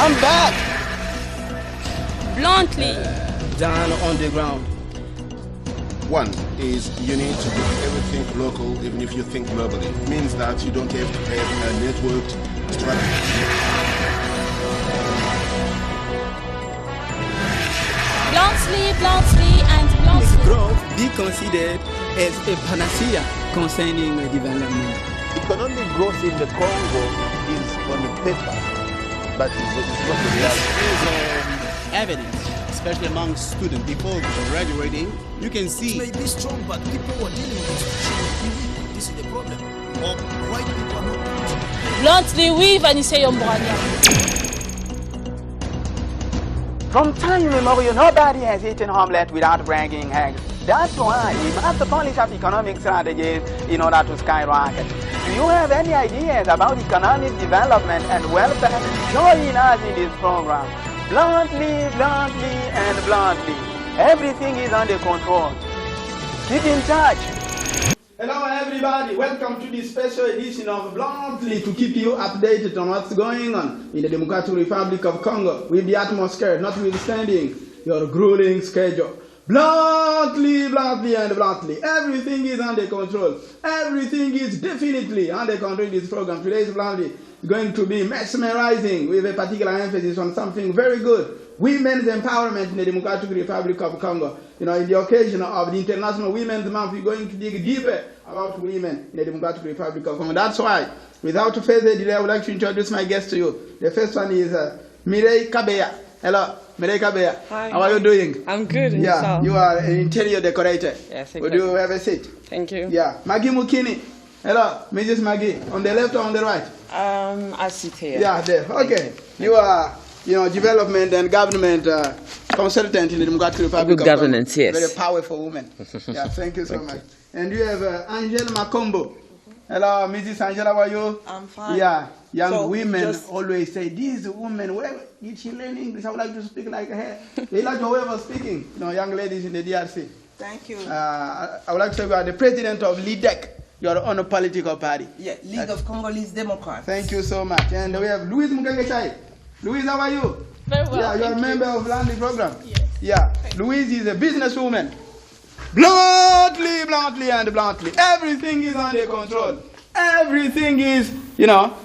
Come back! Bluntly. Down on the ground. One is you need to do everything local, even if you think globally. It means that you don't have to have a networked strategy. Bluntly, and bluntly. Growth be considered as a panacea concerning development. Economic growth in the Congo is on the paper, but it's not the reality. There's evidence, especially among students before graduating. You can see. It may be strong, but people who are dealing with this, this is the problem. Or white people are not. Bluntly, oui, Anicet Yomboranyama. From time immemorial, nobody has eaten omelette without bringing eggs. That's why we must polish up economic strategies in order to skyrocket. Do you have any ideas about economic development and welfare? Join us in this program. Bluntly, and bluntly. Everything is under control. Keep in touch. Hello everybody, welcome to this special edition of Bluntly to keep you updated on what's going on in the Democratic Republic of Congo with the atmosphere notwithstanding your grueling schedule. Bluntly, and bluntly. Everything is under control. Everything is definitely under control in this program. Today's Bluntly is going to be mesmerizing with a particular emphasis on something very good. Women's empowerment in the Democratic Republic of Congo. You know, in the occasion of the International Women's Month, we're going to dig deeper about women in the Democratic Republic of Congo. That's why, without further delay, I would like to introduce my guests to you. The first one is Mireille Kabeya. Hello, Mireille Kabeya. Hi. How are you doing? I'm good. Yeah, yourself? you are an interior decorator. Yes, Would you have a seat? Thank you. Yeah, Maggie Mukini. Hello, Mrs. Maggie. On the left or on the right? I sit here. Yeah, there. Okay. You are, development and government consultant in the Democratic Republic of governance, Congo. yes. Very powerful woman. Yeah, thank you so much. And you have Angela Makombo. Hello, Mrs. Angela, how are you? I'm fine. Yeah, young women always say, these women, where did she learn English? I would like to speak like her. They like your way of speaking, young ladies in the DRC. Thank you. I would like to say you are the president of LIDEC, your own political party. Yeah, League of Congolese Democrats. Thank you so much. And we have Louise Mugengechai. Louise, how are you? Very well. Yeah, you're a member of Bluntly program. Yes. Yeah, Louise is a businesswoman. Bluntly, and bluntly. Everything is under control. Everything is,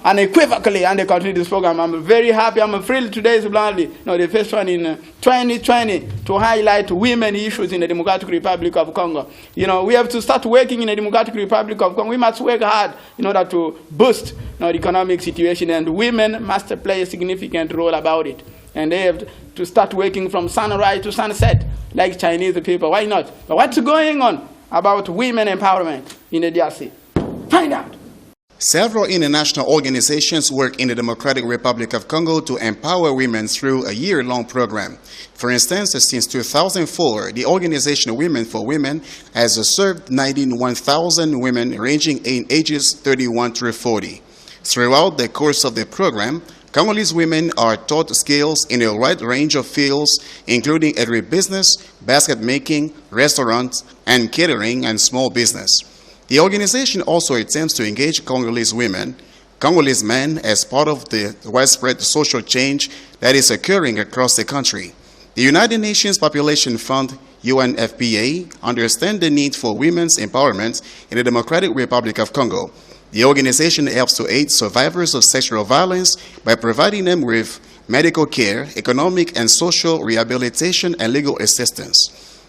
unequivocally under control in this program. I'm very happy. I'm thrilled today is Bluntly. The first one in 2020 to highlight women issues in the Democratic Republic of Congo. We have to start working in the Democratic Republic of Congo. We must work hard in order to boost the economic situation, and women must play a significant role about it. And they have to start working from sunrise to sunset, like Chinese people. Why not? But what's going on about women empowerment in the DRC? Find out. Several international organizations work in the Democratic Republic of Congo to empower women through a year-long program. For instance, since 2004, the organization Women for Women has served 91,000 women ranging in ages 31 through 40. Throughout the course of the program, Congolese women are taught skills in a wide range of fields, including agribusiness, basket making, restaurants, and catering and small business. The organization also attempts to engage Congolese women, Congolese men as part of the widespread social change that is occurring across the country. The United Nations Population Fund, UNFPA, understands the need for women's empowerment in the Democratic Republic of Congo. The organization helps to aid survivors of sexual violence by providing them with medical care, economic and social rehabilitation, and legal assistance.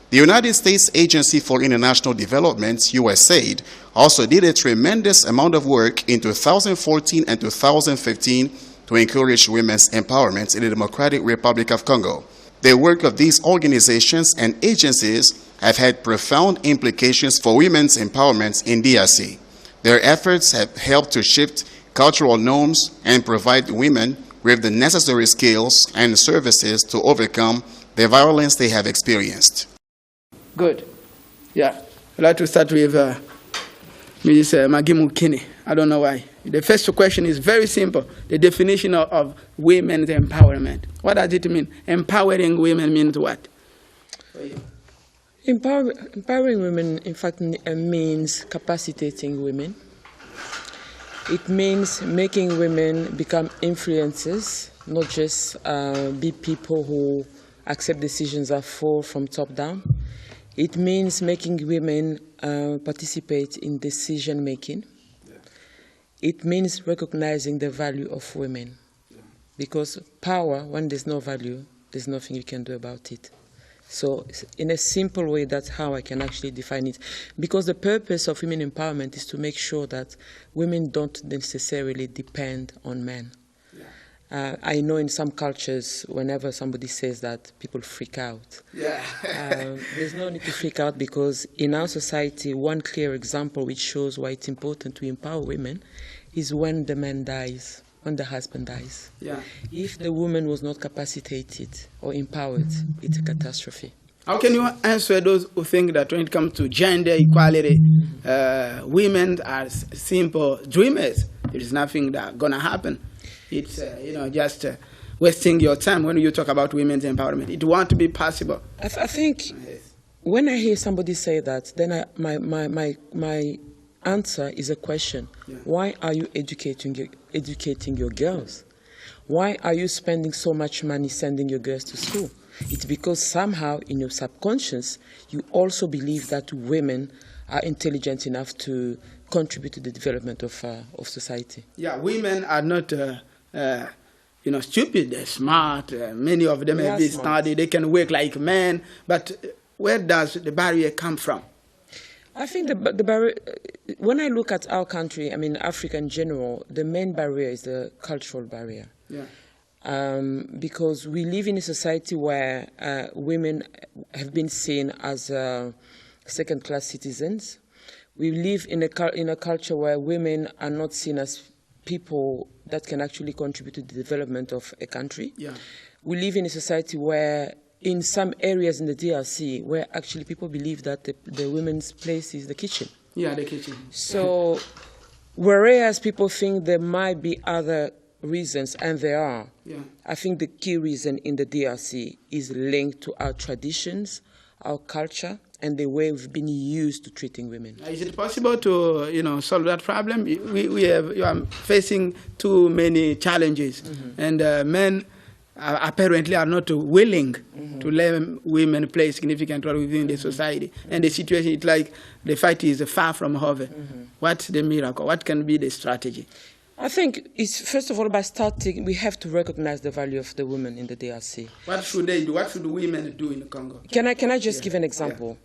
The United States Agency for International Development, USAID, also did a tremendous amount of work in 2014 and 2015 to encourage women's empowerment in the Democratic Republic of Congo. The work of these organizations and agencies have had profound implications for women's empowerment in DRC. Their efforts have helped to shift cultural norms and provide women with the necessary skills and services to overcome the violence they have experienced. Good. Yeah. I'd like to start with Mrs. Maggie Mukini. I don't know why. The first question is very simple. The definition of women's empowerment. What does it mean? Empowering women means what? Empowering women, in fact, means capacitating women. It means making women become influencers not just be people who accept decisions that fall from top down. It means making women participate in decision making. Yeah. It means recognizing the value of women. Yeah. Because power, when there's no value, there's nothing you can do about it. So in a simple way, that's how I can actually define it. Because the purpose of women empowerment is to make sure that women don't necessarily depend on men. I know in some cultures, whenever somebody says that, people freak out. Yeah. There's no need to freak out, because in our society, one clear example which shows why it's important to empower women is when the man dies, when the husband dies. Yeah. If the woman was not capacitated or empowered, it's a catastrophe. How can you answer those who think that when it comes to gender equality, women are simple dreamers? There is nothing that's going to happen. It's just wasting your time when you talk about women's empowerment. It won't be possible. I think when I hear somebody say that, then my answer is a question. Yeah. Why are you educating your girls? Why are you spending so much money sending your girls to school? It's because somehow in your subconscious you also believe that women are intelligent enough to contribute to the development of society. Yeah, women are not stupid. They're smart. Many of them have been studied. They can work like men. But where does the barrier come from? I think the barrier, when I look at our country, I mean Africa in general, the main barrier is the cultural barrier. Yeah. Because we live in a society where women have been seen as second-class citizens. We live in a culture where women are not seen as people that can actually contribute to the development of a country. Yeah. We live in a society where, in some areas in the DRC, where actually people believe that the women's place is the kitchen. Yeah, the kitchen. So, whereas people think there might be other reasons, and there are, yeah. I think the key reason in the DRC is linked to our traditions, our culture, and the way we've been used to treating women. Is it possible to, solve that problem? We are facing too many challenges, and men apparently are not willing to let women play a significant role within the society. And the situation is like the fight is far from over. What's the miracle? What can be the strategy? I think it's, first of all, by starting, we have to recognize the value of the women in the DRC. What should they do? What should women do in the Congo? Can I just give an example?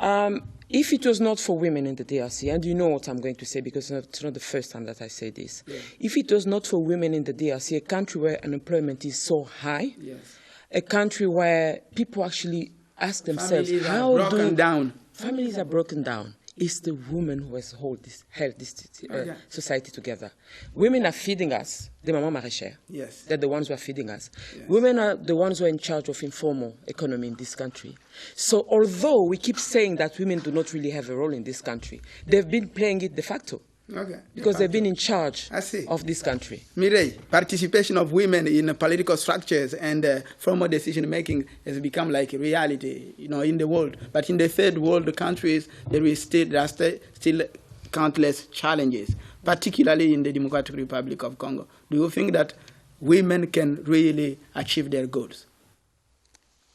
Yeah. If it was not for women in the DRC, and you know what I'm going to say because it's not the first time that I say this. Yeah. If it was not for women in the DRC, a country where unemployment is so high, yes. A country where people actually ask themselves, families are broken down. It's the women who has held this society together. Women are feeding us, the mama maraîchère. Yes. They're the ones who are feeding us. Yes. Women are the ones who are in charge of informal economy in this country. So although we keep saying that women do not really have a role in this country, they've been playing it de facto. Okay. Because they've been in charge of this country. Mireille, participation of women in political structures and formal decision-making has become like a reality, in the world. But in the third world countries, there are still countless challenges, particularly in the Democratic Republic of Congo. Do you think that women can really achieve their goals?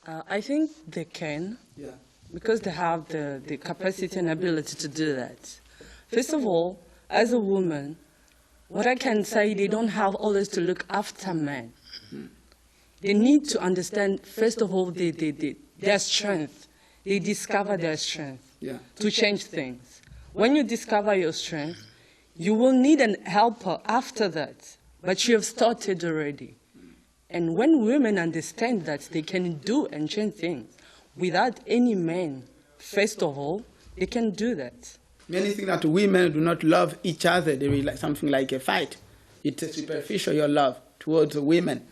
I think they can, because they have the capacity and ability to do that. First of all, as a woman, what I can say, they don't have always to look after men. They need to understand, first of all, their strength. They discover their strength to change things. When you discover your strength, you will need a helper after that, but you have started already. And when women understand that they can do and change things without any men, first of all, they can do that. Many think that women do not love each other. There is something like a fight. It's superficial, your love towards women.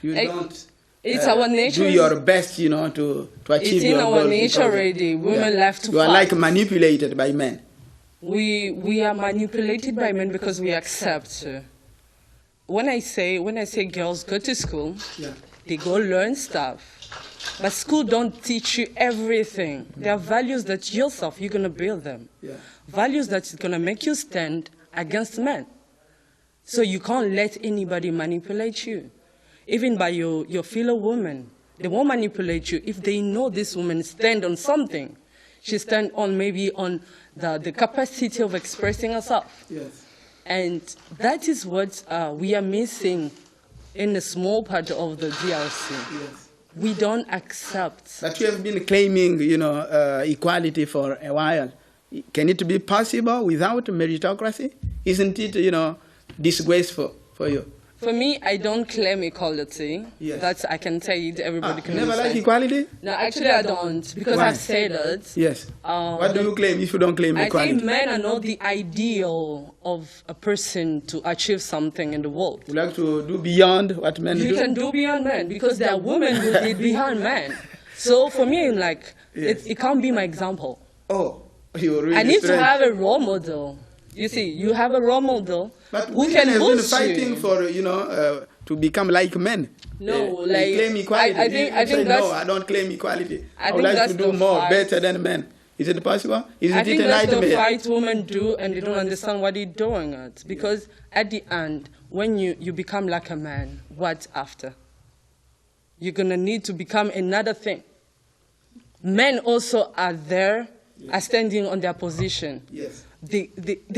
You don't it's our nature. Do your best, to achieve your goals. It's in our nature already. Women love to fight. You are like manipulated by men. We are manipulated by men because we accept. When I say girls go to school, they go learn stuff. But school don't teach you everything. There are values that yourself, you're going to build them. Yeah. Values that's going to make you stand against men. So you can't let anybody manipulate you. even by your fellow women. They won't manipulate you if they know this woman stand on something. She stand on maybe on the capacity of expressing herself. Yes. And that is what we are missing in a small part of the DRC. Yes. We don't accept. But you have been claiming, equality for a while. Can it be possible without meritocracy? Isn't it, disgraceful for you? For me, I don't claim equality. Yes. That's, I can tell you, everybody can never understand. like equality? No, actually I don't, because Why? I've said it. Yes. What do you claim if you don't claim equality? I think men are not the ideal of a person to achieve something in the world. You like to do beyond what men do? You can do beyond men, because there are women who did beyond men. So for me, like, Yes. it can't be my example. Oh, you're really I need strange. to have a role model. You see, you have a role model But who women can have been boost fighting you. for, to become like men. No, They claim equality. I think You say, that's, no, I don't claim equality. I would think like that's to do the more, fight. better than men. Is it possible? Isn't I it think a that's the nightmare? fight women do, and they don't understand what they're doing it. Because at the end, when you become like a man, what after? You're going to need to become another thing. Men also are there, are standing on their position. Yes. They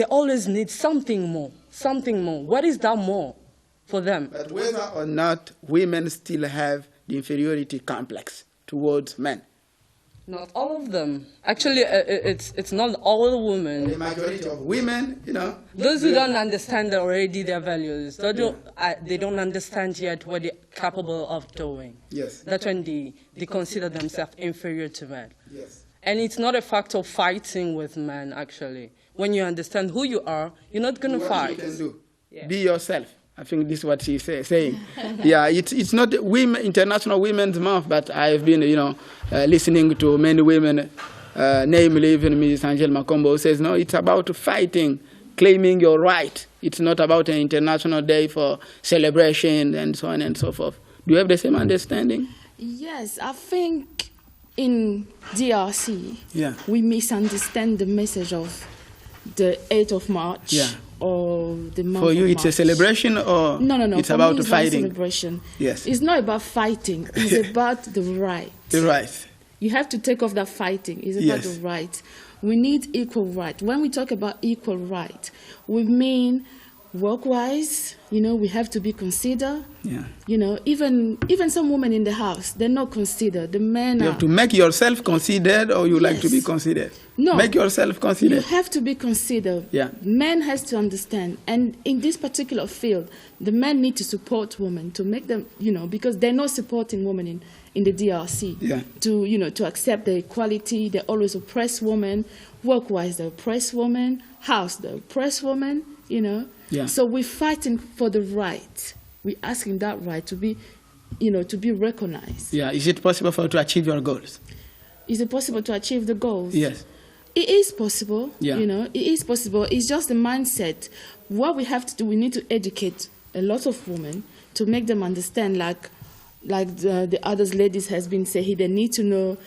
always need something more, something more. What is that more for them? But whether or not women still have the inferiority complex towards men. Not all of them. Actually, it's not all women. The majority of women, Those who don't understand already their values, they don't understand yet what they're capable of doing. Yes. That's when they consider themselves inferior to men. Yes. And it's not a fact of fighting with men, actually. When you understand who you are, you're not going to What fight. you can do. Yeah. Be yourself. I think this is what she's saying. Yeah, it's not International Women's Month, but I've been, listening to many women, namely even Mrs. Angel Makombo, who says, no, it's about fighting, claiming your right. It's not about an international day for celebration and so on and so forth. Do you have the same understanding? Yes, I think in DRC, we misunderstand the message of the 8th of March. Yeah. Or the month For you, of it's a March. celebration, or No. it's For about me, it's fighting? not a celebration. Yes. It's not about fighting. It's about the right. The right. You have to take off that fighting. It's about Yes. the right. We need equal right. When we talk about equal right, we mean work-wise. We have to be considered. Yeah. Even some women in the house, they're not considered. The men You are. have to make yourself considered, or you like to be Yes. considered? No. Make yourself You considered. have to be considered. Yeah. Men has to understand, and in this particular field, the men need to support women to make them, because they're not supporting women in the DRC. Yeah. To accept the equality, they always oppress women. Work-wise, they oppress women. House, they oppress women. Yeah. So we're fighting for the right. We're asking that right to be, to be recognized. Yeah. Is it possible for you to achieve your goals? Is it possible to achieve the goals? Yes. It is possible, Yeah. It is possible. It's just the mindset. What we have to do, we need to educate a lot of women to make them understand, like the other ladies has been saying, they need to know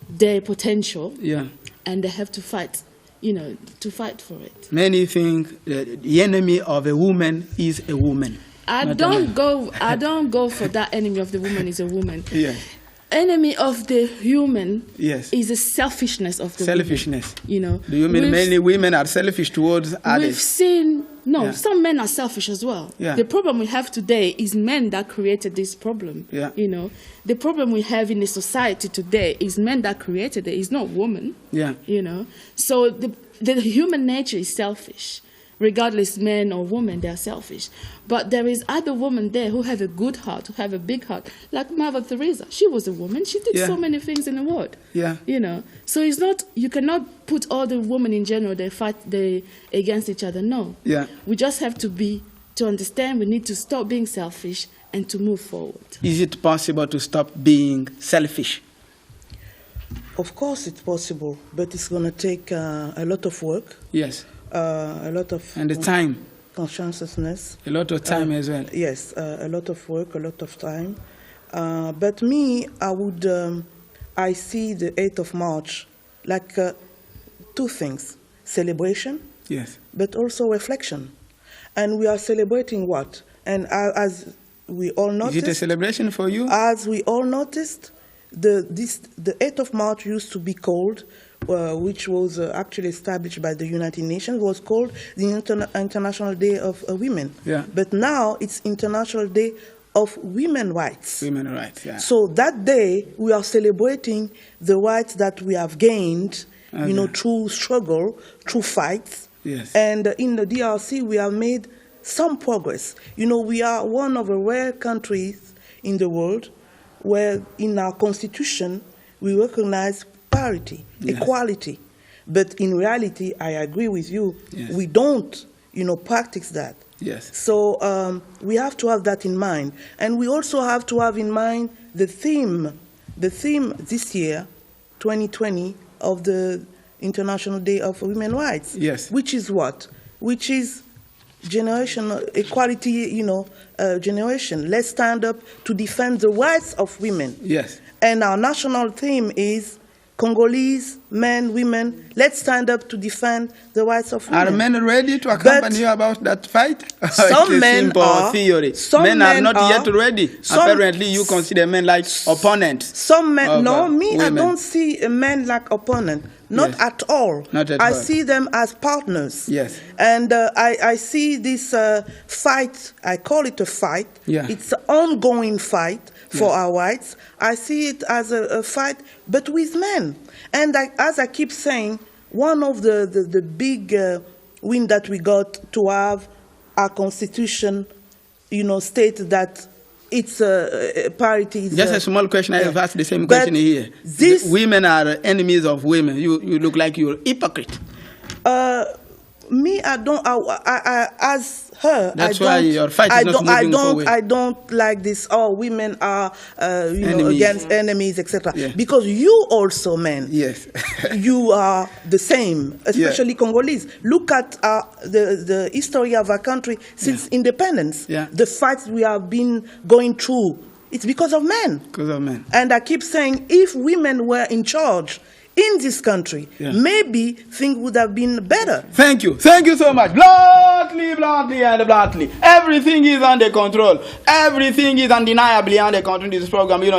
their potential, Yeah. and they have to fight, to fight for it. Many think that the enemy of a woman is a woman. I not a don't man. go for that enemy of the woman is a woman. Yeah. Enemy of the human Yes. is the selfishness of the Selfishness. woman. Do you mean many women are selfish towards We've others? seen, Yeah. some men are selfish as well. Yeah. The problem we have today is men that created this problem. Yeah. The problem we have in the society today is men that created it. It's not women. Yeah. So the human nature is selfish. Regardless, men or women, they are selfish. But there is other women there who have a good heart, who have a big heart. Like Mother Teresa, she was a woman. She did Yeah. so many things in the world. Yeah. So it's not, you cannot put all the women in general, they fight against each other. No. Yeah. We just have to understand we need to stop being selfish and to move forward. Is it possible to stop being selfish? Of course it's possible, but it's going to take a lot of work. Yes. A lot of... And the time. Consciousness. A lot of time as well. Yes, a lot of work, a lot of time. But me, I see the 8th of March like two things. Celebration. Yes. But also reflection. And we are celebrating what? And as we all noticed. Is it a celebration for you? As we all noticed, the 8th of March used to be called, which was actually established by the United Nations, was called the International Day of Women. Yeah. But now it's International Day of Women's Rights. Women's rights, yeah. So that day, we are celebrating the rights that we have gained, through struggle, through fights. Yes. And in the DRC, we have made some progress. We are one of the rare countries in the world where in our constitution we recognize parity, equality. But in reality, I agree with you, we don't, practice that. Yes. So we have to have that in mind. And we also have to have in mind the theme this year, 2020, of the International Day of Women's Rights. Yes. Which is what? Which is generational equality, generation. Let's stand up to defend the rights of women. Yes. And our national theme is Congolese men, women, let's stand up to defend the rights of women. Are men ready to accompany you about that fight? Some men are. Theory. Some men are not yet ready. Apparently, you consider men like opponents. Some men, women. I don't see men like opponents. Not at all. Not at all. I see them as partners. Yes. And I see this fight, I call it a fight. Yeah. It's an ongoing fight for our rights. I see it as a fight, but with men. And as I keep saying, one of the big win that we got to have our constitution, state that it's parity. Just a small question. I have asked the same question here. Women are enemies of women. You look like you're a hypocrite. Me, I don't. As her, that's why your fight is not moving forward. I don't like this. Oh, women are, against enemies, etc. Yeah. Because you also, men. Yes. You are the same, especially Congolese. Look at the history of our country since independence. Yeah. The fights we have been going through. It's because of men. Because of men. And I keep saying, if women were in charge in this country, maybe things would have been better. Thank you. Thank you so much. Bluntly, and bluntly. Everything is under control. Everything is undeniably under control in this program. Me,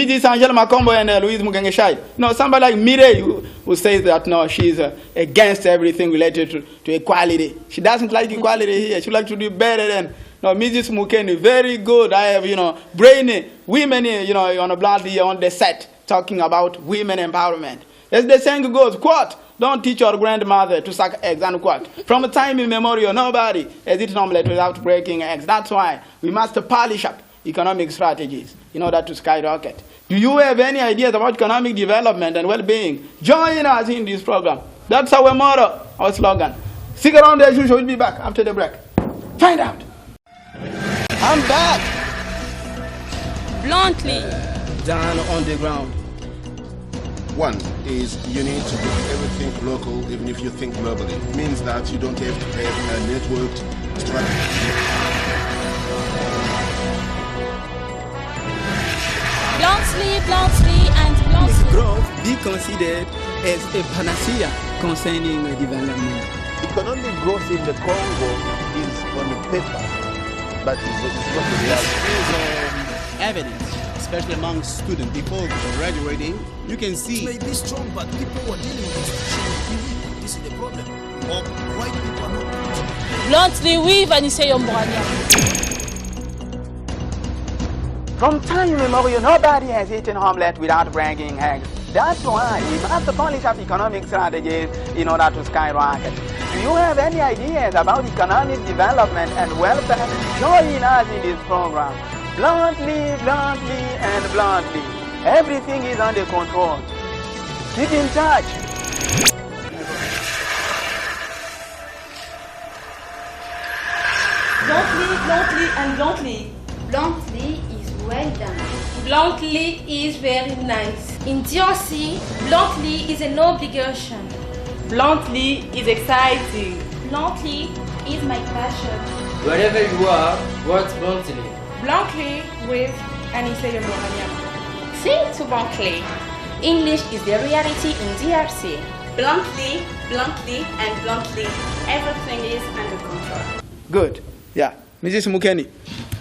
this Angela Makombo and Louise Mugengeshai. Somebody like Mire who says that, she's against everything related to equality. She doesn't like equality here. She likes to do better than. Mrs. Mukeni, very good. I have, brainy women, on a bluntly on the set. Talking about women empowerment. As the saying goes, quote, don't teach your grandmother to suck eggs, unquote. From a time immemorial, nobody has eaten omelette without breaking eggs. That's why we must polish up economic strategies in order to skyrocket. Do you have any ideas about economic development and well-being? Join us in this program. That's our motto, our slogan. Stick around as usual. We'll be back after the break. Find out. I'm back. Bluntly. Down on the ground. One is you need to do everything local, even if you think globally. It means that you don't have to have a networked strategy. Bluntly, and bluntly. Growth be considered as a panacea concerning development. Economic growth in the Congo is on the paper, but it's not the reality. There's evidence, especially among students, before graduating, you can see. It may be strong, but people who are dealing with this situation, this is the problem. Or white people are not. Bluntly, oui, Anicet Yomboranyama. From time immemorial, nobody has eaten omelette without bringing eggs. That's why we must polish up economic strategies in order to skyrocket. Do you have any ideas about economic development and welfare? Join us in this program. Bluntly, and bluntly. Everything is under control. Keep in touch. Bluntly, and bluntly. Bluntly is well done. Bluntly is very nice. In DRC, bluntly is an obligation. Bluntly is exciting. Bluntly is my passion. Wherever you are, work bluntly. Bluntly with Anicet Yomboranyama. Sing to bluntly. English is the reality in DRC. Bluntly, and bluntly. Everything is under control. Good. Yeah. Mrs. Mukeni,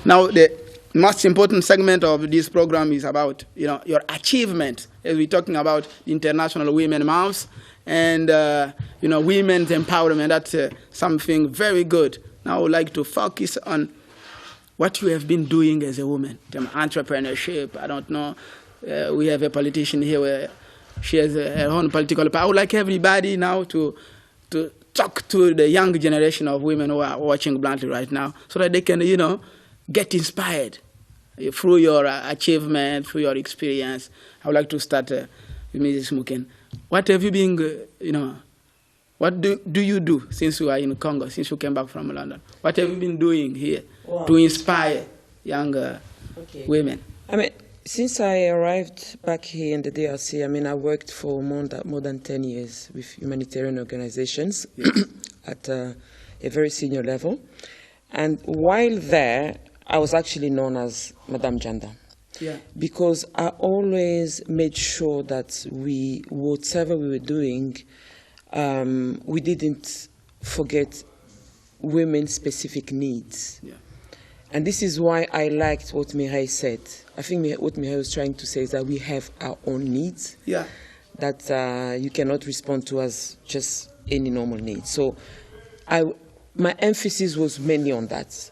now the most important segment of this program is about your achievement. As we're talking about International Women Month and women's empowerment. That's something very good. Now I would like to focus on what you have been doing as a woman, entrepreneurship. I don't know. We have a politician here where she has her own political power. I would like everybody now to talk to the young generation of women who are watching bluntly right now, so that they can, get inspired through your achievement, through your experience. I would like to start with Mrs. Muken. What have you been, what do you do since you are in Congo, since you came back from London? What have you been doing here to inspire young women? I mean, since I arrived back here in the DRC, I mean, I worked for more than 10 years with humanitarian organizations at a very senior level. And while there, I was actually known as Madame Janda. Yeah. Because I always made sure that whatever we were doing, we didn't forget women's specific needs. Yeah. And this is why I liked what Mireille said. I think what Mireille was trying to say is that we have our own needs that you cannot respond to as just any normal need. So my emphasis was mainly on that.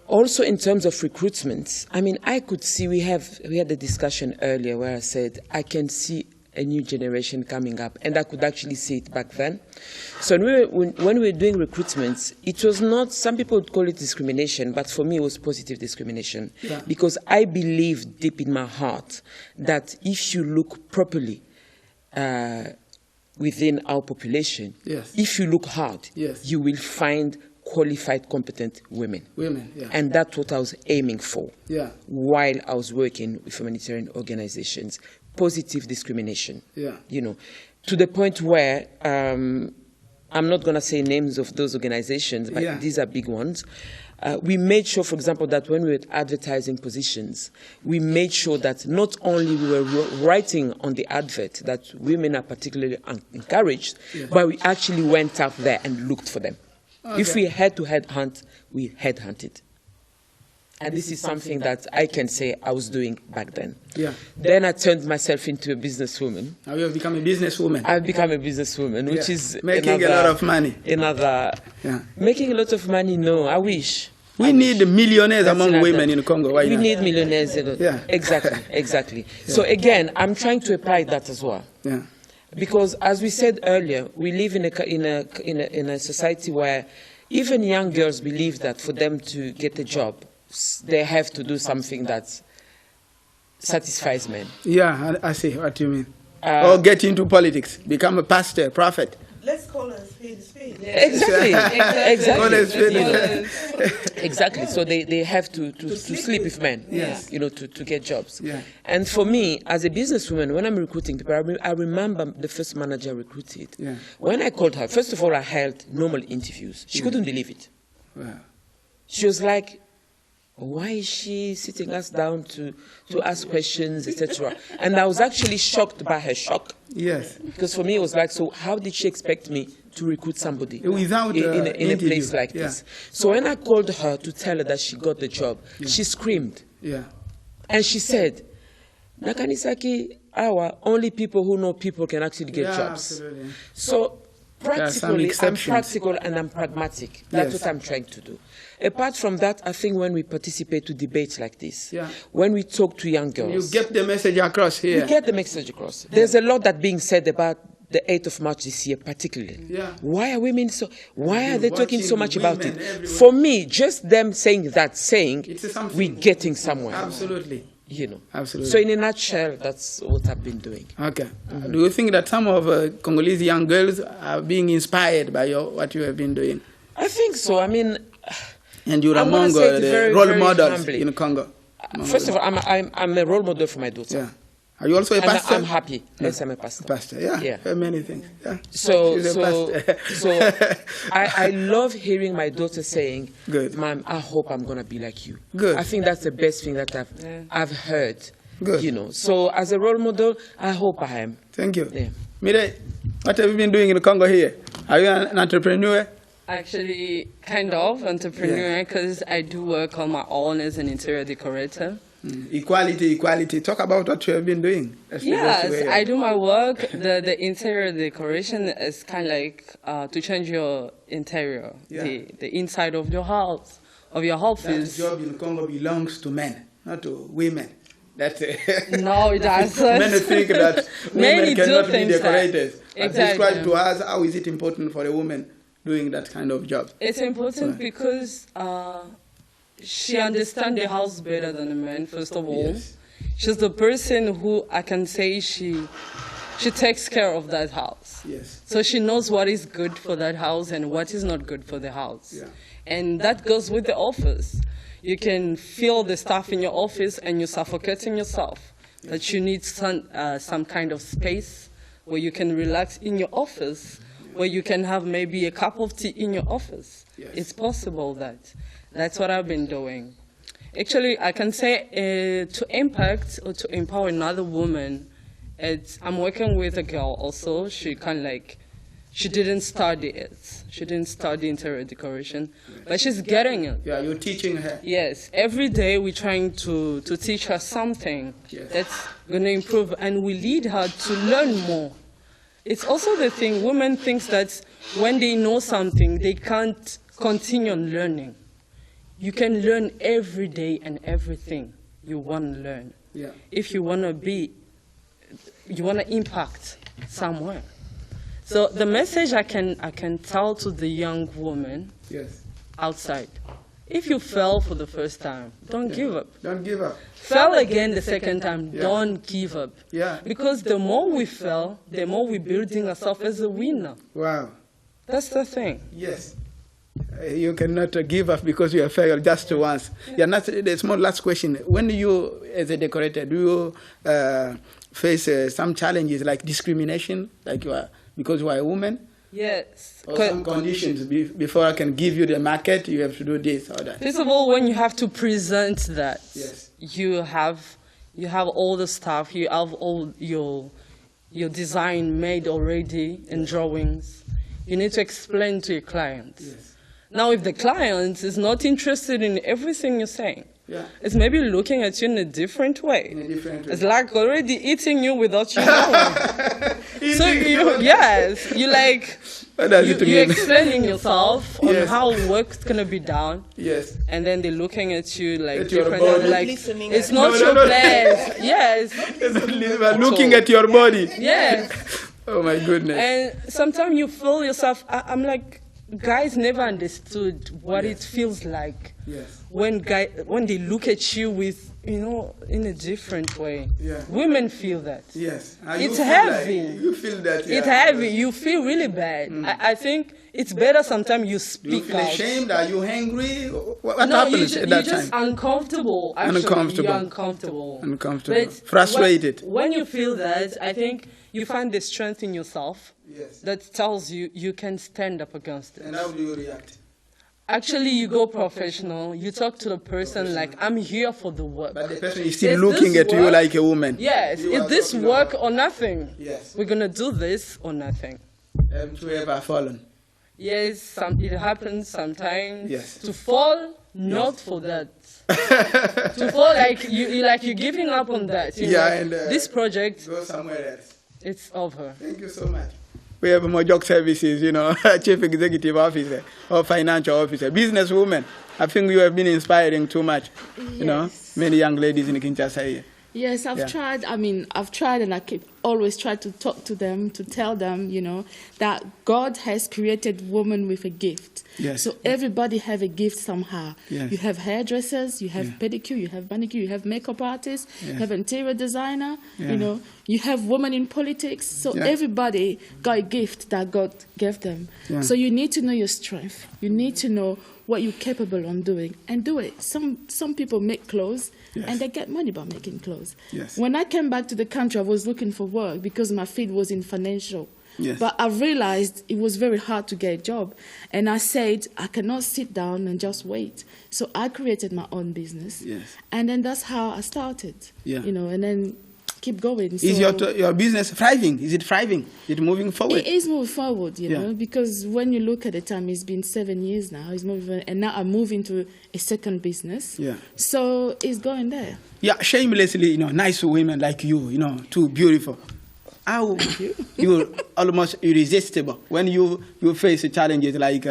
Also, in terms of recruitment, I mean, I could see, we had a discussion earlier where I said, I can see a new generation coming up, and I could actually see it back then. So when we were doing recruitments, it was not, some people would call it discrimination, but for me it was positive discrimination. Yeah. Because I believe deep in my heart that if you look properly within our population, if you look hard, you will find qualified, competent women. And that's what I was aiming for while I was working with humanitarian organizations. Positive discrimination, to the point where I'm not going to say names of those organizations, but these are big ones. We made sure, for example, that when we were advertising positions, we made sure that not only we were writing on the advert that women are particularly encouraged, but we actually went out there and looked for them. Okay. If we had to headhunt, we headhunted. And this is something that I can say I was doing back then. Yeah. Then I turned myself into a businesswoman. Now you have become a businesswoman. I've become a businesswoman, which is making a lot of money. Making a lot of money, no, I wish. We need millionaires among women in Congo. Why we not? Need millionaires. Exactly. So again, I'm trying to apply that as well. Yeah. Because as we said earlier, we live in a society where even young girls believe that for them to get a job, they have to do something that satisfies men. Yeah, I see what you mean. Or get into politics, become a pastor, prophet. Let's call a spade a spade. Exactly. Exactly. Exactly. So they have to sleep with men, to get jobs. Yeah. And for me, as a businesswoman, when I'm recruiting people, I remember the first manager I recruited. Yeah. When I called her, first of all, I held normal interviews. She couldn't believe it. Wow. She was like, why is she sitting us down to ask questions, etc.? And I was actually shocked by her shock. Yes. Because for me, it was like, so how did she expect me to recruit somebody without in a place like this? So when I called her to tell her that she got the job, she screamed. Yeah. And she said, Nakanisaki, only people who know people can actually get jobs. Absolutely. So practically, I'm practical and I'm pragmatic. That's what I'm trying to do. Apart from that, I think when we participate to debates like this, when we talk to young girls... You get the message across here. You get the message across. There's a lot that being said about the 8th of March this year particularly. Yeah. Why are women so... Why are they talking so much about it? Everywhere. For me, just them saying that, we're getting somewhere. Absolutely. Absolutely. So in a nutshell, that's what I've been doing. Okay. Do you think that some of Congolese young girls are being inspired by what you have been doing? I think so. I mean... And you're among the role models in Congo. First of all, I'm a role model for my daughter. Yeah. Are you also a pastor? I'm happy. Yes, I'm a pastor. Pastor, yeah. Many things. Yeah. So I love hearing my daughter saying, "Mom, I hope I'm gonna be like you." Good. I think that's the best thing that I've heard. Good. So as a role model, I hope I am. Thank you. Yeah. Mire, what have you been doing in Congo here? Are you an entrepreneur? Actually, kind of entrepreneur, because I do work on my own as an interior decorator. Equality. Talk about what you have been doing. Yes, I do my work. The interior decoration is kind of like to change your interior, the inside of your house, of your office. That job in Congo belongs to men, not to women. That's no, it doesn't. Many think that women cannot be decorators. Exactly. Describe to us, how is it important for a woman doing that kind of job? It's important because she understands the house better than a man, first of all. Yes. She's the person who I can say she takes care of that house. Yes. So she knows what is good for that house and what is not good for the house. Yeah. And that goes with the office. You can feel the stuff in your office and you're suffocating yourself. Yes. That you need some kind of space where you can relax in your office, where you can have maybe a cup of tea in your office. Yes. It's possible that. That's what I've been doing. Actually, I can say to impact or to empower another woman, I'm working with a girl also. She kind of like, she didn't study it. She didn't study interior decoration, but she's getting it. Yeah, you're teaching her. Yes, every day we're trying to teach her something that's going to improve, and we lead her to learn more. It's also the thing, women think that when they know something, they can't continue on learning. You can learn every day and everything you want to learn. Yeah. If you want to impact somewhere. So the message I can tell to the young woman outside, if you fell for the first time, don't give up. Don't give up. Fell again the second time, don't give up. Yeah. Because the more we fail, the more we're building ourselves as a winner. Wow. That's the thing. Yes. You cannot give up because you have failed just once. Yeah. The small last question. When you, as a decorator, do you face some challenges like discrimination, like because you are a woman? Yes. Or some conditions before I can give you the market, you have to do this or that. First of all, when you have to present that, you have all the stuff, you have all your design made already in drawings. You need to explain to your client. Yes. Now, if the client is not interested in everything you're saying, it's maybe looking at you in a different way. It's like already eating you without you knowing. So you like, you're explaining yourself on how work's gonna be done. Yes. And then they're looking at you like different, like it's not your place. Yes. Looking at your body. Yes. Oh my goodness. And sometimes you feel yourself. I'm like, guys never understood what it feels like when they look at you with, in a different way. Yeah. Women feel that. Yes. It's heavy. Like you feel that. It's heavy. You feel really bad. I think it's better sometimes you speak out. You feel ashamed? Are you angry? What happens at that time? You're just uncomfortable. Actually, you're uncomfortable. But frustrated. When you feel that, I think you find the strength in yourself that tells you you can stand up against it. And how do you react? Actually, you go professional. You talk to the person like, I'm here for the work. But the person is still looking at you like a woman. Yes. Is this work or nothing? Yes. We're going to do this or nothing. Have you ever fallen? Yes, it happens sometimes. Yes. To fall, not for that. To fall like you're giving up on that. And this project. Go somewhere else. It's over. Thank you so much. We have Mojok Services, Chief Executive Officer or Financial Officer, businesswoman. I think you have been inspiring too much, many young ladies in Kinshasa here. Yes, I've tried. I've tried, and I always try to talk to them, to tell them, that God has created women with a gift. Yes. So everybody have a gift somehow. Yes. You have hairdressers, you have pedicure, you have manicure, you have makeup artists, you have interior designer, you have women in politics. So everybody got a gift that God gave them. Yeah. So you need to know your strength. You need to know what you're capable of doing and do it. Some people make clothes and they get money by making clothes. Yes. When I came back to the country, I was looking for work because my field was in financial. Yes. But I realized it was very hard to get a job. And I said, I cannot sit down and just wait. So I created my own business. Yes. And then that's how I started. Yeah. And then keep going. Is your business thriving? Is it thriving? Is it moving forward? It is moving forward, you know, because when you look at the time, it's been 7 years now. It's moving, and now I'm moving to a second business. Yeah. So it's going there. Yeah, shamelessly, you know, nice women like you know, too beautiful. How you're almost irresistible when you face challenges like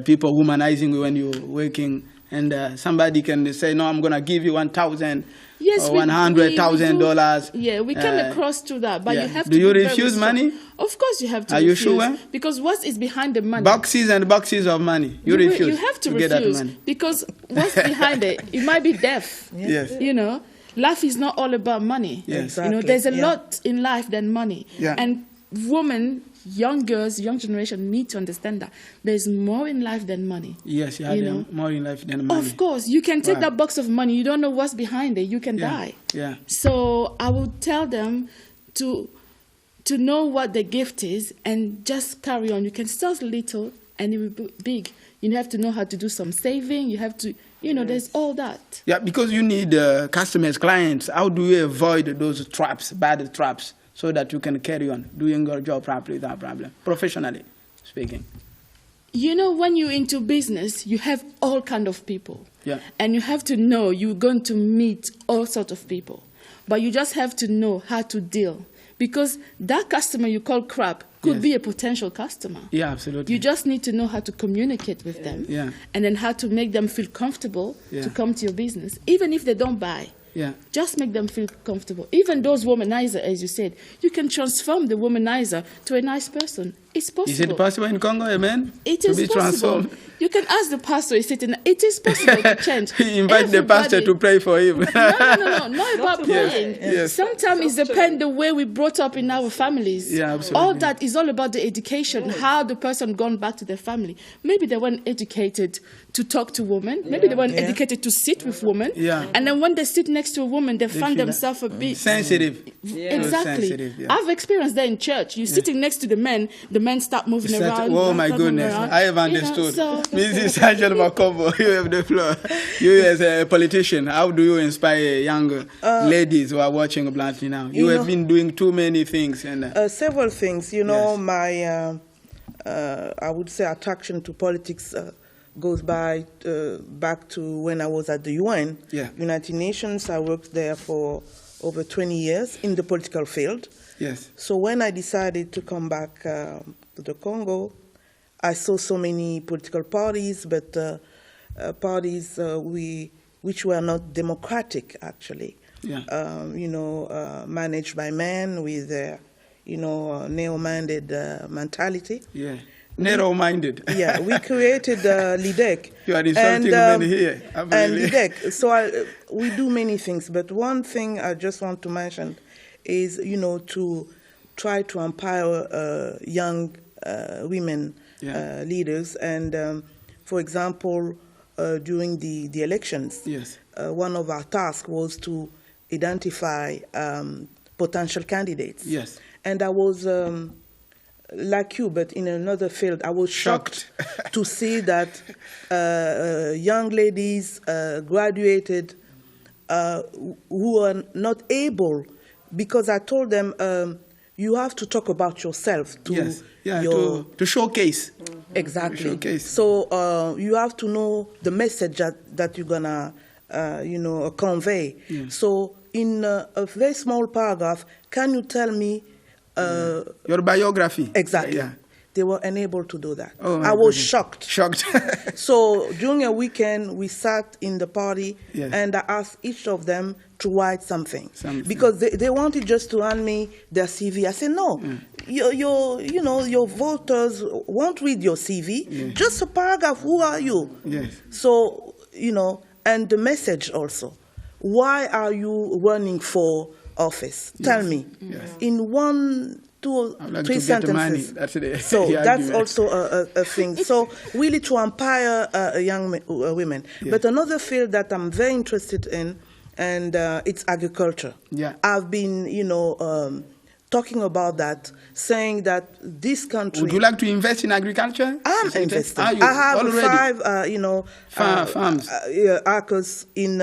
people womanizing when you're working, and somebody can say, no, I'm going to give you $1,000 or $100,000. Yeah, we come across to that, but you have to. Do you refuse money? Of course, you have to. Are refuse, you sure? Because what is behind the money? Boxes and boxes of money. You refuse. You have to get that refuse money. because what's behind it? It might be death. Yes. You know, life is not all about money. Yes. Exactly. You know, there's a lot in life than money. Yeah. And women, young girls, young generation need to understand that there's more in life than money. Yes, you know? More in life than money. Of course, you can take that box of money. You don't know what's behind it. You can die. Yeah. So I would tell them to know what the gift is and just carry on. You can start little and it will be big. You have to know how to do some saving. You have to, you know, there's all that. Yeah, because you need customers, clients. How do you avoid those traps, bad traps, so that you can carry on doing your job properly without problem, professionally speaking? You know, when you're into business, you have all kind of people. Yeah. And you have to know you're going to meet all sorts of people. But you just have to know how to deal. Because that customer you call crap could be a potential customer. Yeah, absolutely. You just need to know how to communicate with them. Yeah. And then how to make them feel comfortable to come to your business. Even if they don't buy. Yeah. Just make them feel comfortable. Even those womanizer, as you said, you can transform the womanizer to a nice person. It's possible. Is it possible in Congo, amen? It is possible. You can ask the pastor. It is possible to change. He invite the pastor to pray for him. No. Not about praying. Yes. Sometimes it depends the way we brought up in our families. Yeah, absolutely. All that is all about the education, how the person gone back to their family. Maybe they weren't educated to talk to women. Maybe they weren't educated to sit with women. Yeah. And then when they sit next to a woman, they find themselves a bit sensitive. Exactly. Sensitive, yeah. I've experienced that in church. You're sitting next to the men start moving around. Oh my goodness, I have understood. Mrs. Angel Makombo, you have the floor. You as a politician, how do you inspire young ladies who are watching bluntly now? You have been doing too many things. And several things. You know, my, I would say, attraction to politics goes back to when I was at the UN, United Nations. I worked there for over 20 years in the political field. Yes. So when I decided to come back to the Congo, I saw so many political parties, but parties which were not democratic, actually. Yeah. You know, managed by men with, you know, narrow-minded mentality. Yeah. Narrow-minded. Yeah, we created LIDEC. You are insulting men here. And LIDEC. So we do many things, but one thing I just want to mention is, you know, to try to empower young women leaders. And, for example, during the elections, one of our tasks was to identify potential candidates. Yes. And I was, like you, but in another field, I was shocked to see that young ladies graduated who are not able, because I told them, you have to talk about yourself to to showcase. Exactly. To showcase. So you have to know the message that you're gonna, you know, convey. Yeah. So in a very small paragraph, can you tell me your biography? Exactly. Yeah. They were unable to do that. Oh, I was shocked. Shocked. So during a weekend, we sat in the party, and I asked each of them to write something. Because they wanted just to hand me their CV. I said, no, you know, your voters won't read your CV. Just a paragraph, who are you? Yes. So, you know, and the message also. Why are you running for office? Tell me. Yes. In 1, 2, like 3 sentences. That's So the that's argument. also a thing. So really to empower young women. But another field that I'm very interested in, and it's agriculture. Yeah. I've been, you know, talking about that, saying that this country... Would you like to invest in agriculture? I'm investing. I have 5, you know, farms. acres in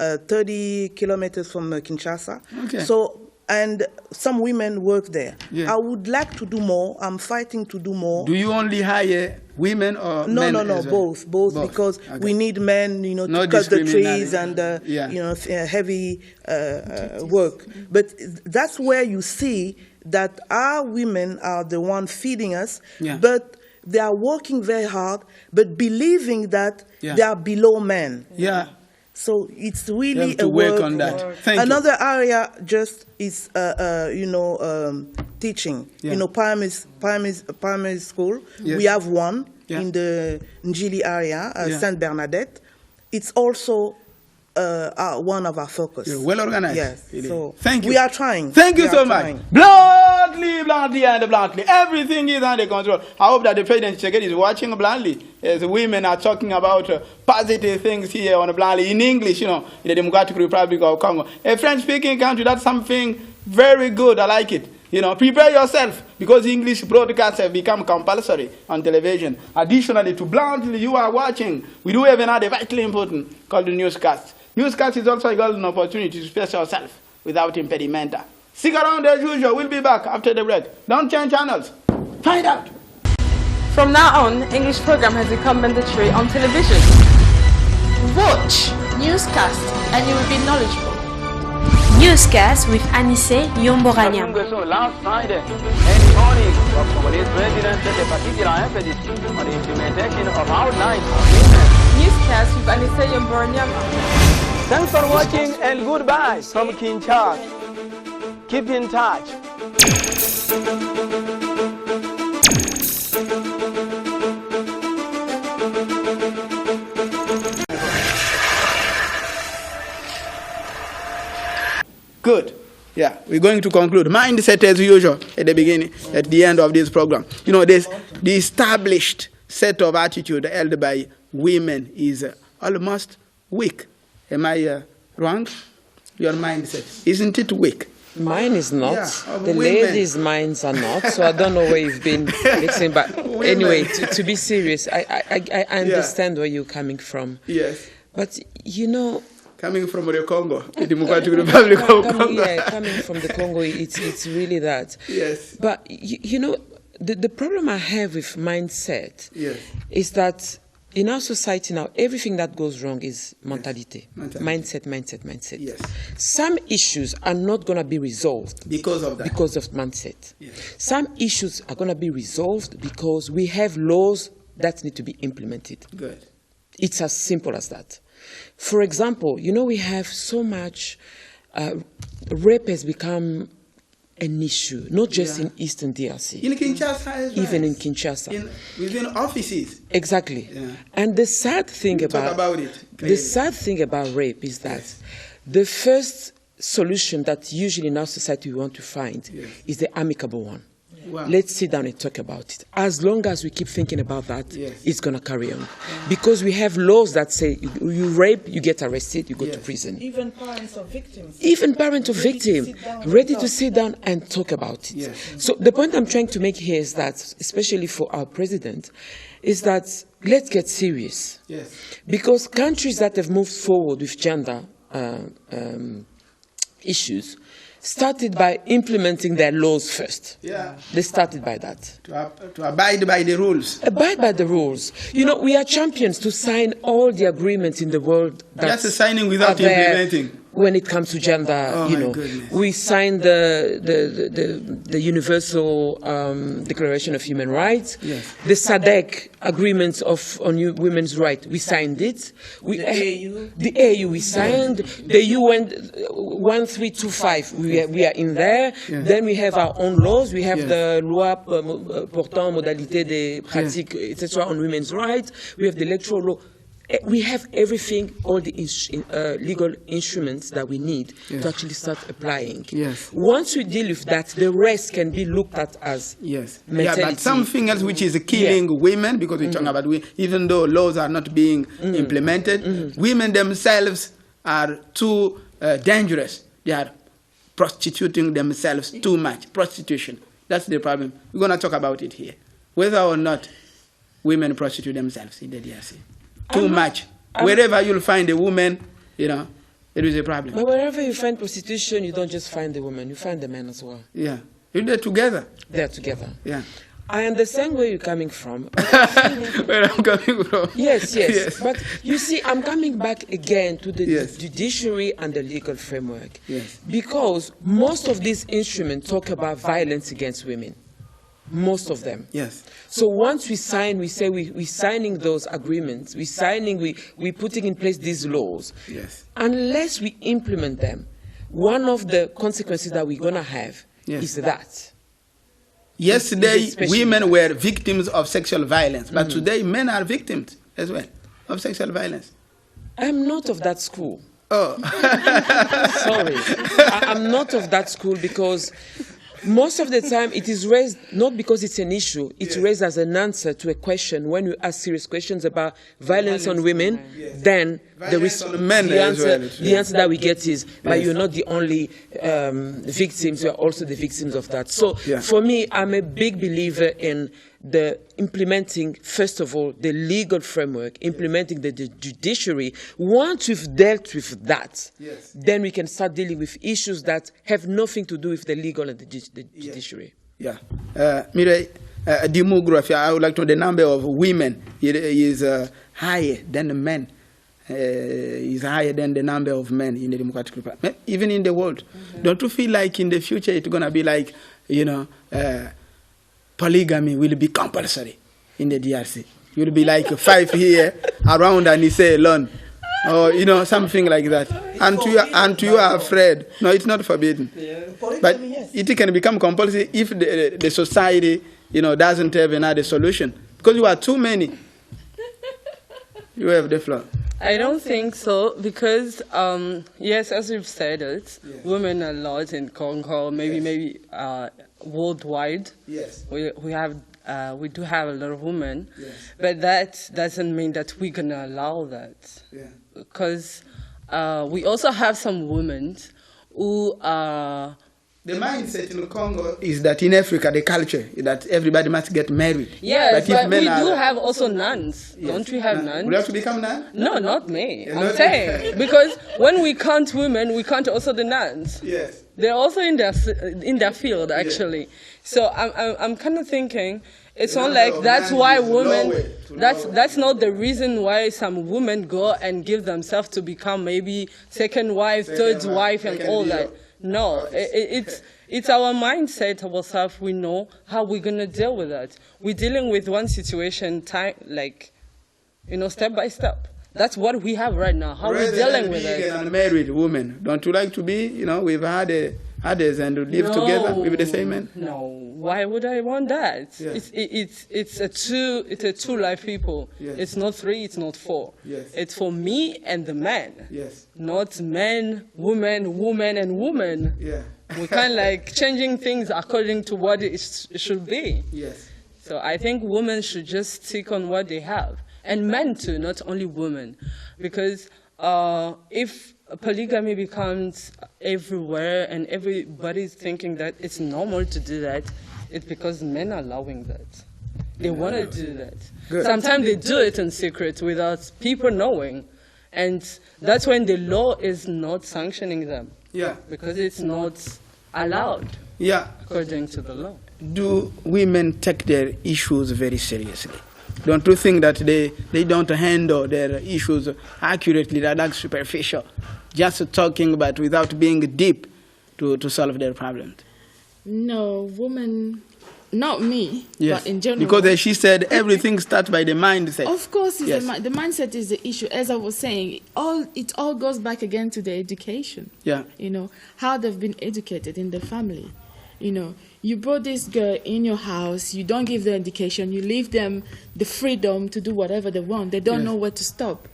30 kilometers from Kinshasa. Okay. So, and some women work there. Yeah. I would like to do more. I'm fighting to do more. Do you only hire women or no, men? No, as well? both, because okay. we need men, you know, no to cut the trees and, yeah. you know, heavy work. But that's where you see that our women are the ones feeding us, yeah. but they are working very hard, but believing that yeah. they are below men. Yeah. So it's really you have to work on that. Thank Another you. area just is, you know, teaching. Yeah. You know, primary school. Yes. We have one yeah. in the Njili area, yeah. Saint Bernadette. It's also one of our focus. You're well organized. Yes. Really. So thank you. We are trying. Thank you we so much. Bluntly, and bluntly. Everything is under control. I hope that the President Tshisekedi is watching bluntly. As women are talking about positive things here on bluntly in English, you know, in the Democratic Republic of Congo. A French-speaking country, that's something very good. I like it. You know, prepare yourself because English broadcasts have become compulsory on television. Additionally to bluntly, you are watching. We do have another vitally important called the newscast. Newscast is also a golden opportunity to express yourself without impediment. Stick around as usual. We'll be back after the break. Don't change channels. Find out. From now on, English program has become mandatory on television. Watch newscast and you will be knowledgeable. Newscast with Anicet Yomboranyama. Last Friday, any morning, the Congolese president set a particular emphasis on the implementation of outlines of women. Newscast with Anicet Yomboranyama. Thanks for watching and goodbye from Kinshasa. Keep in touch. Good. Yeah, we're going to conclude. Mindset as usual at the beginning, at the end of this program. You know, the established set of attitude held by women is almost weak. Am I wrong? Your mindset, isn't it weak? Mine is not. Yeah, the women. ladies' minds are not. So I don't know where you've been mixing. But anyway, to be serious, I understand where you're coming from. Yes. But you know, coming from the Congo, the Democratic Republic of Congo. Yeah, coming from the Congo, it's really that. Yes. But you know, the problem I have with mindset yes. is that in our society now, everything that goes wrong is mentality. Yes. Mindset. Yes. Some issues are not going to be resolved because of that. Because of mindset. Yes. Some issues are going to be resolved because we have laws that need to be implemented. Good. It's as simple as that. For example, you know, we have so much rape has become an issue, not just in Eastern DRC. In Kinshasa as well. Even in Kinshasa. Within offices. Exactly. Yeah. And the sad thing about rape is that the first solution that usually in our society we want to find is the amicable one. Wow. Let's sit down and talk about it. As long as we keep thinking about that, it's going to carry on. Because we have laws that say you rape, you get arrested, you go to prison. Even parents of victims. Even parents of victims, ready to sit down and talk about it. Yes. So the point I'm trying to make here is that, especially for our president, is that let's get serious. Yes. Because countries that have moved forward with gender issues started by implementing their laws first. Yeah. They started by that. To abide by the rules. Abide by the rules. You know, we are champions to sign all the agreements in the world. That's a signing without implementing. When it comes to gender, you know, we signed the Universal Declaration of Human Rights, the SADC agreements on women's rights. We signed it. The AU, we signed the UN 1325. We are in there. Then we have our own laws. We have the Loi portant modalité des pratiques, etc. on women's rights. We have the electoral law. We have everything, all the legal instruments that we need to actually start applying. Yes. Once we deal with that, the rest can be looked at as mentality. Yeah, but something else which is killing women, because we're talking about women, even though laws are not being implemented, women themselves are too dangerous. They are prostituting themselves too much. Prostitution. That's the problem. We're going to talk about it here. Whether or not women prostitute themselves in the DRC. Too much. Wherever you'll find a woman, you know, there is a problem. But wherever you find prostitution, you don't just find the woman, you find the men as well. Yeah. They're together. They're together. Yeah. I understand where you're coming from. Where I'm coming from. Yes. But you see, I'm coming back again to the judiciary and the legal framework. Yes. Because most of these instruments talk about violence against women. Most of them. Yes. So once we sign, we say we're signing those agreements, we're putting in place these laws. Yes. Unless we implement them, one of the consequences that we're going to have is that. Yesterday, women were victims of sexual violence, but today men are victims as well of sexual violence. I'm not of that school. Oh. Sorry. I'm not of that school because most of the time it is raised not because it's an issue, it's raised as an answer to a question. When you ask serious questions about violence on women, then the answer that we get is, but you're not the only victims, you're also the victims of that. So for me, I'm a big believer in the implementing, first of all, the legal framework, implementing the judiciary. Once we've dealt with that, then we can start dealing with issues that have nothing to do with the legal and the judiciary. Yeah. Mireille, demography, I would like to know the number of women is higher than the men. Is higher than the number of men in the Democratic Republic, even in the world. Don't you feel like in the future it's going to be like, polygamy will be compulsory in the DRC? It will be like 5 here around Anicet alone, or something like that. And you are afraid. No, it's not forbidden, but it can become compulsory if the society doesn't have another solution, because you are too many. You have the floor. I don't think so, because yes, as you've said it, women are large in Congo, maybe worldwide. Yes. We do have a lot of women, but that doesn't mean that we're gonna allow that. Because we also have some women who are. The mindset in Congo is that in Africa, the culture is that everybody must get married. Yes, but we do have also nuns. Don't we have nuns? We have to become nuns? No, not me. I'm saying, because when we count women, we count also the nuns. Yes. They're also in their field, actually. So I'm kind of thinking, it's not like that's why women, that's not the reason why some women go and give themselves to become maybe second wife, third wife, and all that. No, it's our mindset ourselves. We know how we're going to deal with that. We're dealing with one situation, step by step. That's what we have right now. How we're dealing with it. An unmarried woman, don't you like to be, we've had others and live together with the same man? No, why would I want that? Yeah. It's a two life people. Yes. It's not 3, it's not 4. Yes. It's for me and the man. Yes. Not men, woman, and woman. Yeah. We can't changing things according to what it should be. Yes. So I think women should just stick on what they have. And men too, not only women. Because if polygamy becomes everywhere and everybody's thinking that it's normal to do that, it's because men are allowing that. They want to do that. Good. Sometimes they do it in secret without people knowing. And that's when the law is not sanctioning them. Yeah. Because it's not allowed. Yeah. According to the law. Do women take their issues very seriously? Don't you think that they don't handle their issues accurately, that are superficial, just talking but without being deep to solve their problems? No, women, not me, but in general. Because as she said, everything starts by the mindset. Of course, the mindset is the issue. As I was saying, it all goes back again to the education. Yeah. How they've been educated in the family. You brought this girl in your house, you don't give them education, you leave them the freedom to do whatever they want. They don't know where to stop.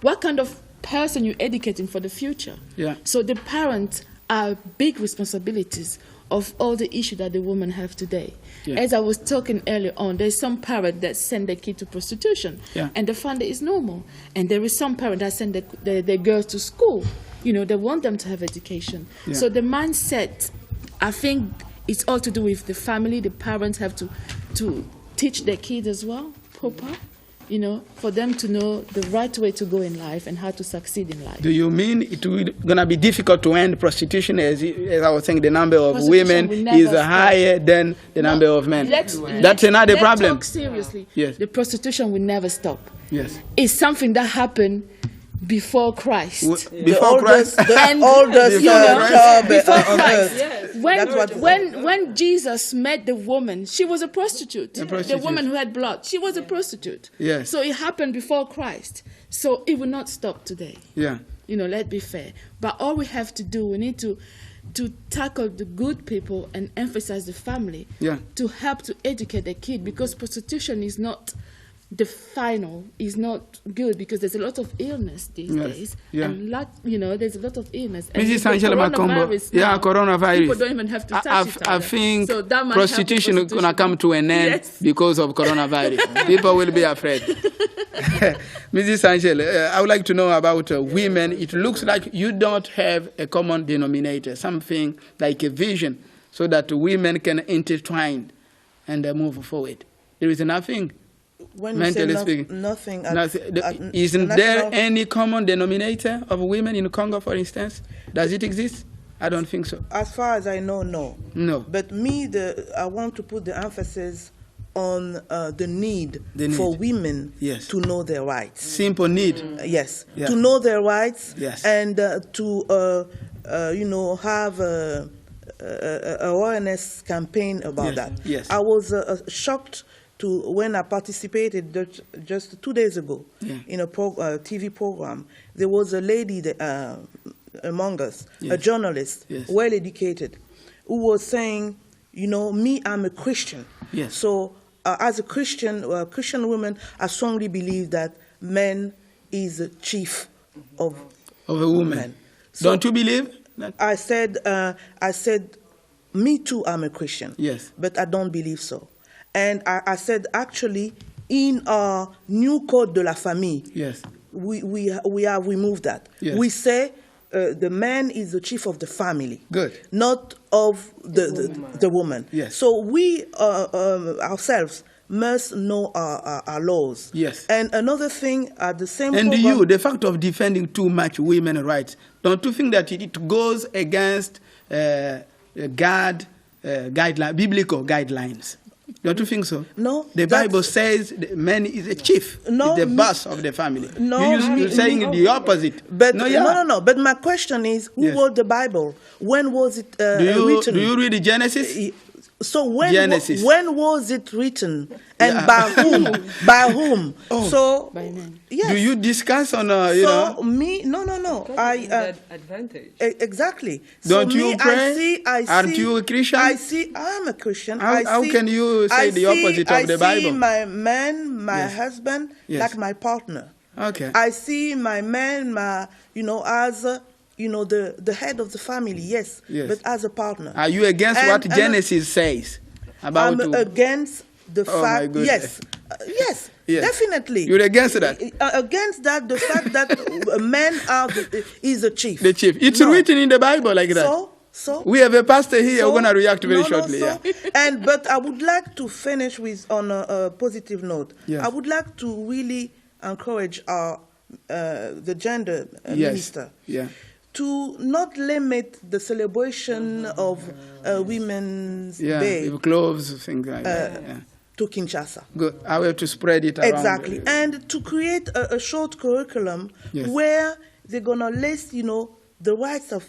What kind of person you're educating for the future? Yeah. So the parents are big responsibilities of all the issues that the women have today. Yeah. As I was talking earlier on, there's some parents that send their kid to prostitution, and they find it is normal. And there is some parents that send their girls to school. They want them to have education. Yeah. So the mindset, I think, it's all to do with the family. The parents have to teach their kids as well, proper. you know, for them to know the right way to go in life and how to succeed in life. Do you mean it will gonna be difficult to end prostitution? As I was saying, the number of women is higher than the number of men. That's another problem. Talk seriously. Yes. The prostitution will never stop. Yes. It's something that happened before Christ. Before Christ? The oldest job on earth. Yes. When Jesus met the woman, she was a prostitute. The woman who had blood, she was a prostitute. Yes. So it happened before Christ. So it will not stop today. Yeah. You know, let's be fair. But all we have to do, we need to tackle the good people and emphasize the family. Yeah. To help to educate the kid, because prostitution is not the final, is not good, because there's a lot of illness these days. Yeah. And you know, there's a lot of illness. Mrs. Angela Macombo, coronavirus. People don't even have to touch it. I think so prostitution is going to come to an end because of coronavirus. People will be afraid. Mrs. Angela, I would like to know about women. It looks like you don't have a common denominator, something like a vision, so that women can intertwine and move forward. There is nothing. When you say nothing, isn't there any common denominator of women in Congo, for instance? Does it exist? I don't think so. As far as I know, no. No. But I want to put the emphasis on the need for women to know their rights. Simple need. Yes. Yeah. To know their rights. Yes. And to you know, have a awareness campaign about that. Yes. I was shocked when I participated just 2 days ago in a TV program. There was a lady among us, a journalist, well educated, who was saying, you know, me, I'm a Christian. Yes. So as a Christian woman, I strongly believe that man is the chief of a woman. So don't you believe that? I said, me too, I'm a Christian. Yes. But I don't believe so. And I said, actually, in our new Code de la Famille, we have removed that. Yes. We say the man is the chief of the family, not of the woman. Yes. So we ourselves must know our laws. Yes. And another thing, at the same and program, the fact of defending too much women's rights, don't you think that it goes against biblical guidelines? Don't you think so? No. The Bible says the man is a chief, is the boss of the family. No. You're saying the opposite. But no. But my question is, who wrote the Bible? When was it written? Do you read Genesis? So when was it written, and by whom? By whom? Oh. So by men. Yes. Do you discuss on No. Advantage. Exactly. Don't so you me, pray? Aren't you a Christian? I'm a Christian. How can you say the opposite of the Bible? I see my man, my husband, like my partner. Okay. I see my man, as the head of the family, yes, but as a partner. Are you against what Genesis says about? I'm against the fact. Yes, definitely. You're against that. Against that, the fact that a man is a chief. The chief. It's written in the Bible like that. So we have a pastor here. We're going to react very shortly. But I would like to finish on a positive note. Yes. I would like to really encourage the gender minister. Yeah. To not limit the celebration of Women's Day. With clothes, things like that. To Kinshasa. Good. I have to spread it around. Exactly. And to create a short curriculum where they're going to list, the rights of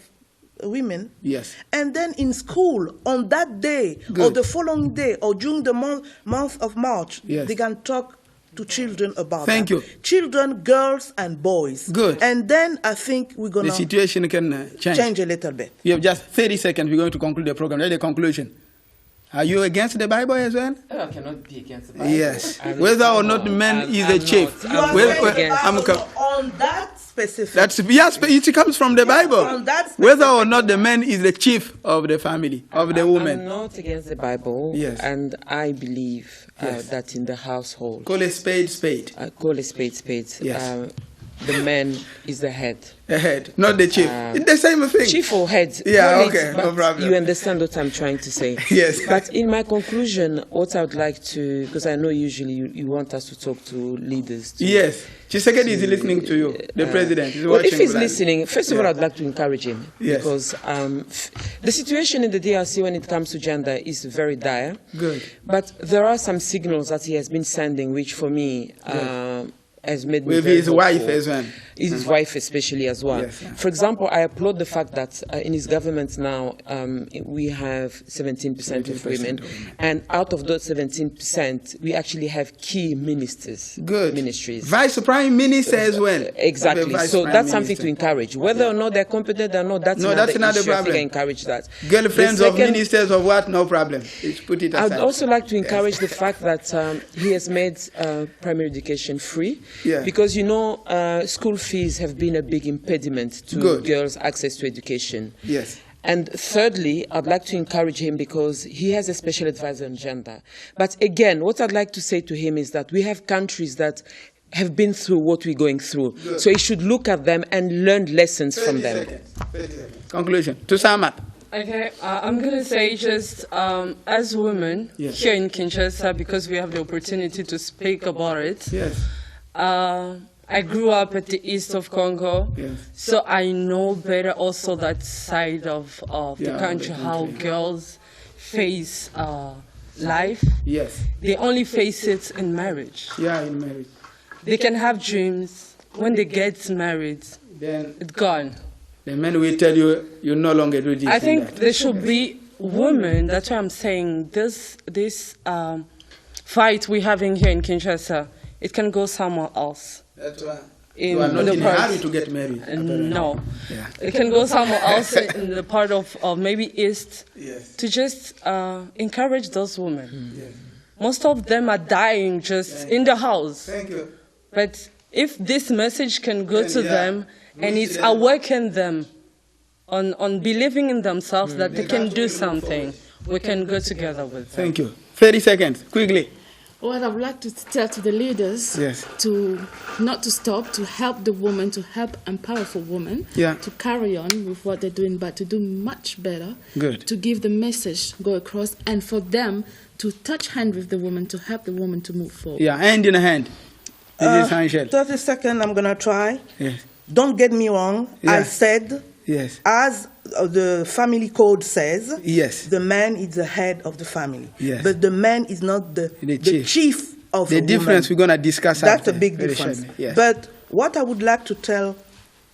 women. Yes. And then in school, on that day, or the following day, or during the month of March, they can talk to children about Thank you. Children, girls, and boys. Good. And then I think we're going to... The situation can change a little bit. We have just 30 seconds. We're going to conclude the program. That's the conclusion. Are you against the Bible as well? I cannot be against the Bible. Yes. Whether or not man is a chief. On that specific... it comes from the Bible. Whether or not the man is the chief of the family, of the woman. I'm not against the Bible. Yes. And I believe that in the household... Call a spade spade. Call a spade spade. Yes. the man is the head. The head, not the chief. It's the same thing. Chief or head. Yeah, okay, no problem. You understand what I'm trying to say. Yes. But in my conclusion, what I would like to, because I know usually you want us to talk to leaders. Yes. Tshisekedi is listening to you, the president. Is well, if he's Vlad. listening, first of all, I'd like to encourage him. Yes. Because the situation in the DRC when it comes to gender is very dire. Good. But there are some signals that he has been sending, which for me has made me with very his hopeful. wife as well. His wife especially as well. Yes, yeah. For example, I applaud the fact that in his government now we have 17% of women, and out of those 17%, we actually have key ministers. Good. Ministries. Vice Prime Minister as well. Exactly. So that's something to encourage. Whether or not they're competent or not, that's another issue. I think I encourage that. Girlfriends of ministers of what? No problem. Let's put it aside. I'd also like to encourage the fact that he has made primary education free. Yeah. Because, you know, school fees have been a big impediment to girls' access to education. Yes. And thirdly, I'd like to encourage him because he has a special advisor on gender. But again, what I'd like to say to him is that we have countries that have been through what we're going through. Good. So he should look at them and learn lessons from them. 30 seconds. Conclusion. To sum up. Okay, I'm going to say just as women here in Kinshasa, because we have the opportunity to speak about it. Yes. I grew up at the east of Congo, yes. So I know better also that side of the country, how girls face life. Yes. They only face it in marriage. Yeah, in marriage. They can have dreams. When they get married, then it's gone. The men will tell you, you no longer do this. I think there should be women, that's why I'm saying this fight we're having here in Kinshasa, it can go somewhere else. That's why. You are not in a hurry to get married. No. Yeah. It can go somewhere else in the part of maybe East to just encourage those women. Yes. Most of them are dying just in the house. Thank you. But if this message can go to them and it's awaken them on believing in themselves that they can do something, we can go together with them. Thank you. 30 seconds, quickly. What I would like to tell to the leaders, to not to stop, to help the women, to help empower for women, to carry on with what they're doing, but to do much better, to give the message, go across, and for them to touch hand with the woman, to help the woman to move forward. Yeah, hand in hand. 30 seconds, I'm going to try. Yes. Don't get me wrong. I said, as the family code says, the man is the head of the family. Yes. But the man is not the chief of the difference woman. we're going to discuss That's after. a big difference. Yes. But what I would like to tell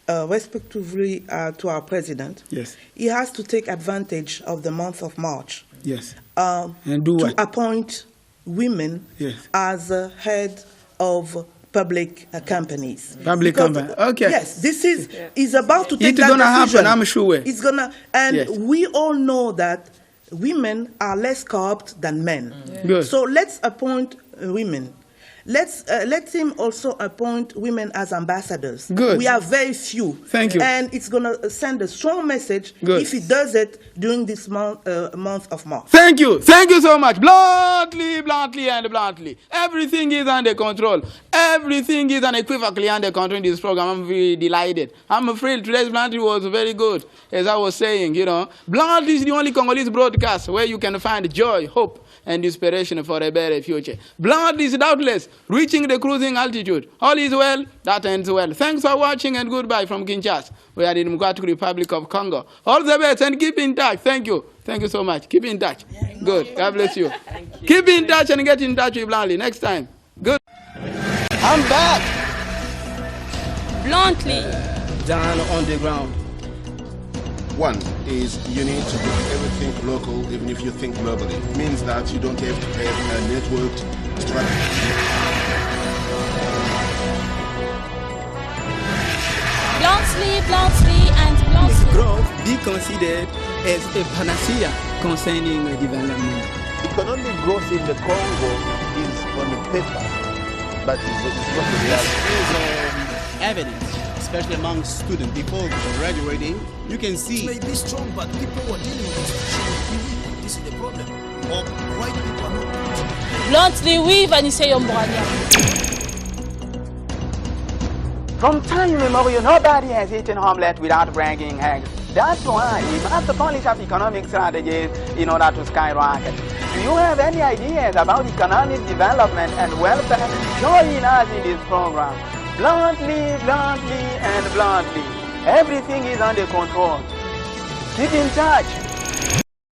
respectively to our president, he has to take advantage of the month of March. Yes. And do what? To appoint women as head of public companies. Public company. Okay. Yes, this is about to take it's that gonna decision. happen, I'm sure. It's gonna, and we all know that women are less corrupt than men. Good. So let's appoint women. Let him also appoint women as ambassadors. Good. We are very few. Thank you. And it's going to send a strong message if he does it during this month of March. Thank you. Thank you so much. Bluntly, and bluntly. Everything is under control. Everything is unequivocally under control in this program. I'm very delighted. I'm afraid today's Bluntly was very good. As I was saying, you know, Bluntly is the only Congolese broadcast where you can find joy, hope, and inspiration for a better future. Bluntly is doubtless reaching the cruising altitude. All is well, that ends well. Thanks for watching and goodbye from Kinshasa. We are in the Democratic Republic of Congo. All the best and keep in touch. Thank you. Thank you so much. Keep in touch. Good. God bless you. Keep in touch and get in touch with Bluntly next time. Good. I'm back. Bluntly. Down on the ground. One is you need to do everything local, even if you think globally. It means that you don't have to have a networked strategy. Bluntly, and Bluntly. Growth be considered as a panacea concerning development. Economic growth in the Congo is on the paper, but it's not the reality. There's evidence, especially among students before graduating. You can see. It may be strong, but people who are dealing with this is the problem. Or right people are not. Bluntly with Anicet Yomboranyama. From time immemorial, nobody has eaten omelette without bringing eggs. That's why we must polish up economic strategies in order to skyrocket. Do you have any ideas about economic development and welfare? Join us in this program. Bluntly, bluntly, and bluntly. Everything is under control. Keep in touch.